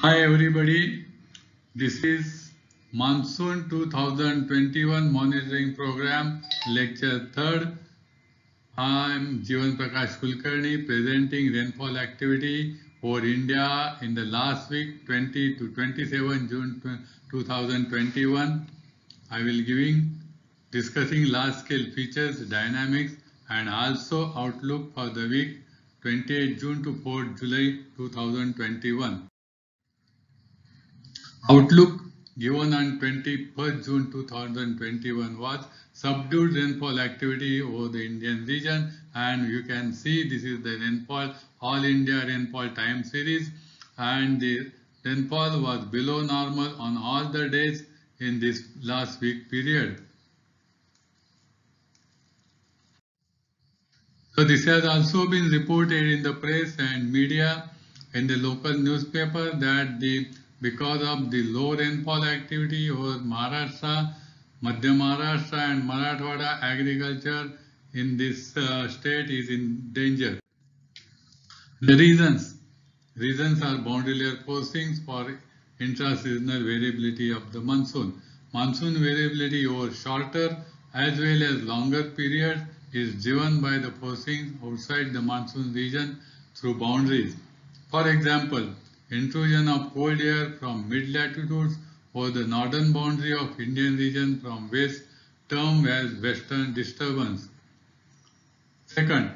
Hi everybody, this is Monsoon 2021 Monitoring Program, Lecture 3rd. I am Jeevan Prakash Kulkarni presenting rainfall activity for India in the last week 20 to 27 June 2021. I will discussing large scale features, dynamics and also outlook for the week 28 June to 4 July 2021. Outlook given on 21st June 2021 was subdued rainfall activity over the Indian region, and you can see this is the rainfall, all India rainfall time series, and the rainfall was below normal on all the days in this last week period. So this has also been reported in the press and media in the local newspaper that because of the low rainfall activity over Maharashtra, Madhya Maharashtra and Marathwada agriculture in this state is in danger. The reasons are boundary layer forcings for intra-seasonal variability of the monsoon. Monsoon variability over shorter as well as longer periods is driven by the forcings outside the monsoon region through boundaries. For example, intrusion of cold air from mid-latitudes over the northern boundary of Indian region from west termed as western disturbance. Second,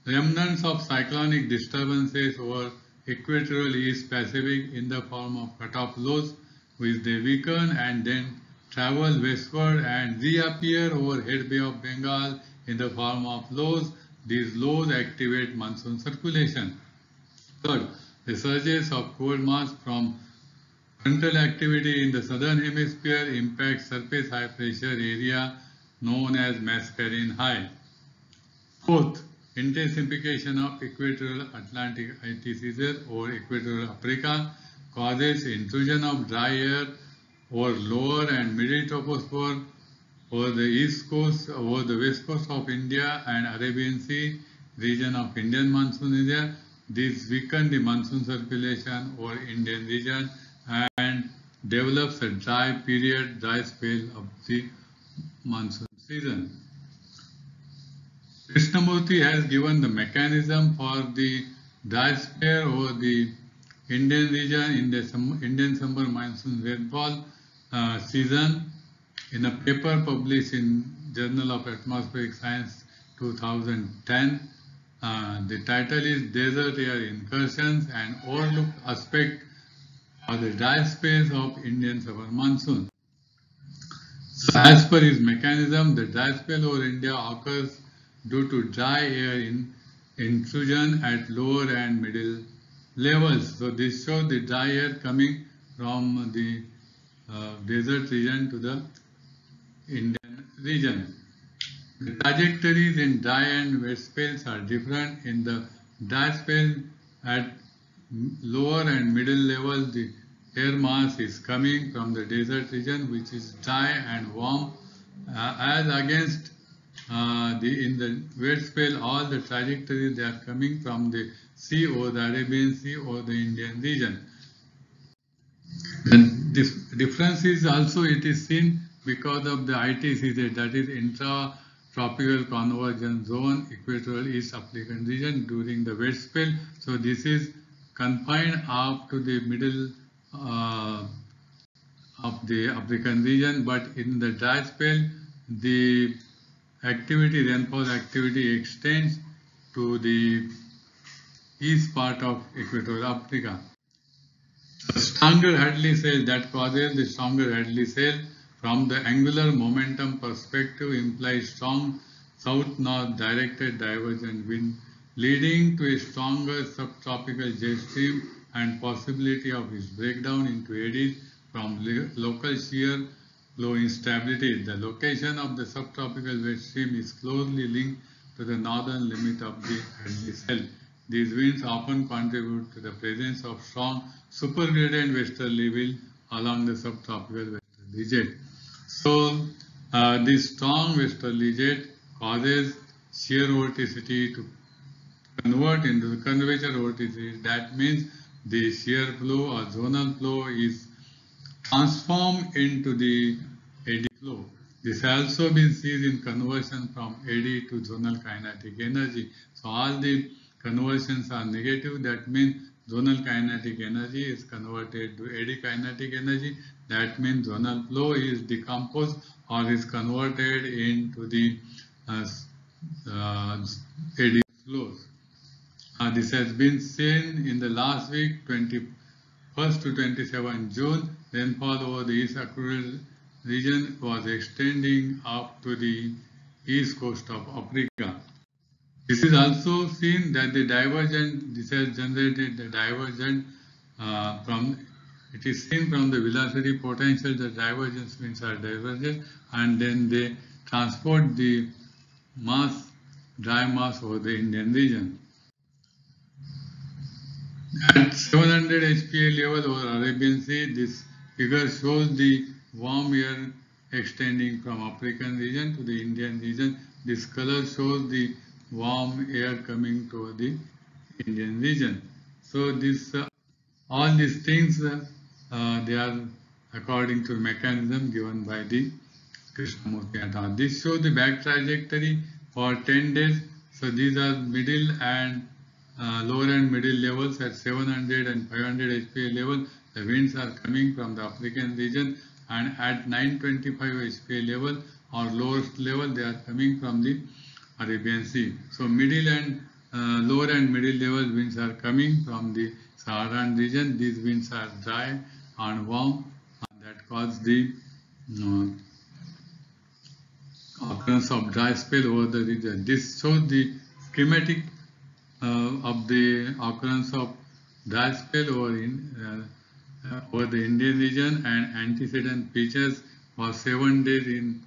remnants of cyclonic disturbances over equatorial East Pacific in the form of cutoff lows, which they weaken and then travel westward and reappear over Head Bay of Bengal in the form of lows. These lows activate monsoon circulation. Third, the surges of cold mass from frontal activity in the southern hemisphere impact surface high pressure area known as Mascarene High. Fourth, intensification of equatorial Atlantic ITCs over equatorial Africa causes intrusion of dry air over lower and middle troposphere over the east coast, over the west coast of India and Arabian Sea region of Indian monsoon area. This weaken the monsoon circulation over Indian region and develops a dry spell of the monsoon season. Krishnamurti has given the mechanism for the dry spell over the Indian region in the Indian summer monsoon rainfall season in a paper published in Journal of Atmospheric Science 2010. The title is Desert Air Incursions and Overlooked Aspect of the Dry Space of Indian Summer Monsoon. So as per his mechanism, the dry spell over India occurs due to dry air intrusion at lower and middle levels. So this shows the dry air coming from the desert region to the Indian region. The trajectories in dry and wet spells are different. In the dry spell at lower and middle level, the air mass is coming from the desert region which is dry and warm as against in the wet spell all the trajectories they are coming from the sea or the Arabian Sea or the Indian region. And this difference is also it is seen because of the ITCZ, that is intra-tropical convergence zone, equatorial East African region during the wet spell. So this is confined up to the middle of the African region, but in the dry spell, the rainfall activity extends to the east part of equatorial Africa. The stronger Hadley cell that causes the stronger Hadley cell from the angular momentum perspective implies strong south-north directed divergent wind leading to a stronger subtropical jet stream and possibility of its breakdown into eddies from local shear flow instability. The location of the subtropical wet stream is closely linked to the northern limit of the Hadley cell. These winds often contribute to the presence of strong supergradient westerly wind along the subtropical westerly jet. So, this strong westerly jet causes shear vorticity to convert into the curvature vorticity. That means the shear flow or zonal flow is transformed into the eddy flow. This has also been seen in conversion from eddy to zonal kinetic energy. So all the conversions are negative. That means zonal kinetic energy is converted to eddy kinetic energy. That means zonal flow is decomposed or is converted into the eddy flows. This has been seen in the last week, 21st to 27 June. Rainfall over the East Equatorial region was extending up to the east coast of Africa. This is also seen that the divergent, this has generated the divergent it is seen from the velocity potential, the divergence winds are divergent, and then they transport the mass, dry mass over the Indian region. At 700 HPA level over Arabian Sea, this figure shows the warm air extending from African region to the Indian region. This color shows the warm air coming to the Indian region. So this all these things they are according to the mechanism given by the Krishnamurti. This shows the back trajectory for 10 days. So these are middle and lower and middle levels at 700 and 500 HPA level. The winds are coming from the African region, and at 925 HPA level or lowest level they are coming from the Arabian Sea. So middle and lower and middle level winds are coming from the Saharan region. These winds are dry and warm, and that cause the occurrence of dry spell over the region. This shows the schematic of the occurrence of dry spell over the Indian region, and antecedent features for 7 days in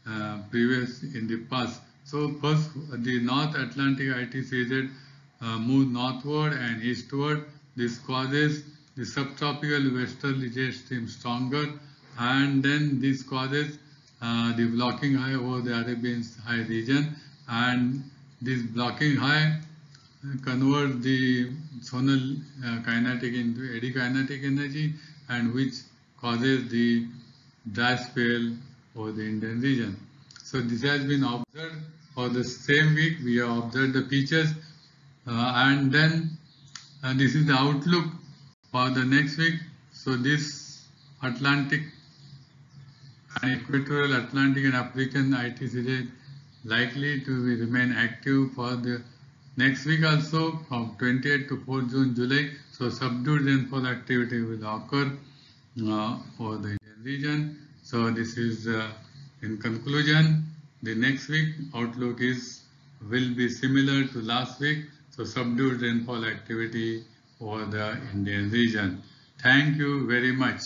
the past. So first the North Atlantic ITCZ moved northward and eastward. This causes the subtropical westerly jet stream stronger, and then this causes the blocking high over the Arabian High region, and this blocking high convert the zonal kinetic into eddy kinetic energy, and which causes the dry spell over the Indian region. So this has been observed for the same week. We have observed the features, and then this is the outlook for the next week. So this Atlantic and equatorial Atlantic and African ITCZ likely to remain active for the next week also, from 28th to 4th June, July. So subdued rainfall activity will occur for the Indian region. So this is in conclusion, the next week outlook will be similar to last week. So subdued rainfall activity over the Indian region. Thank you very much.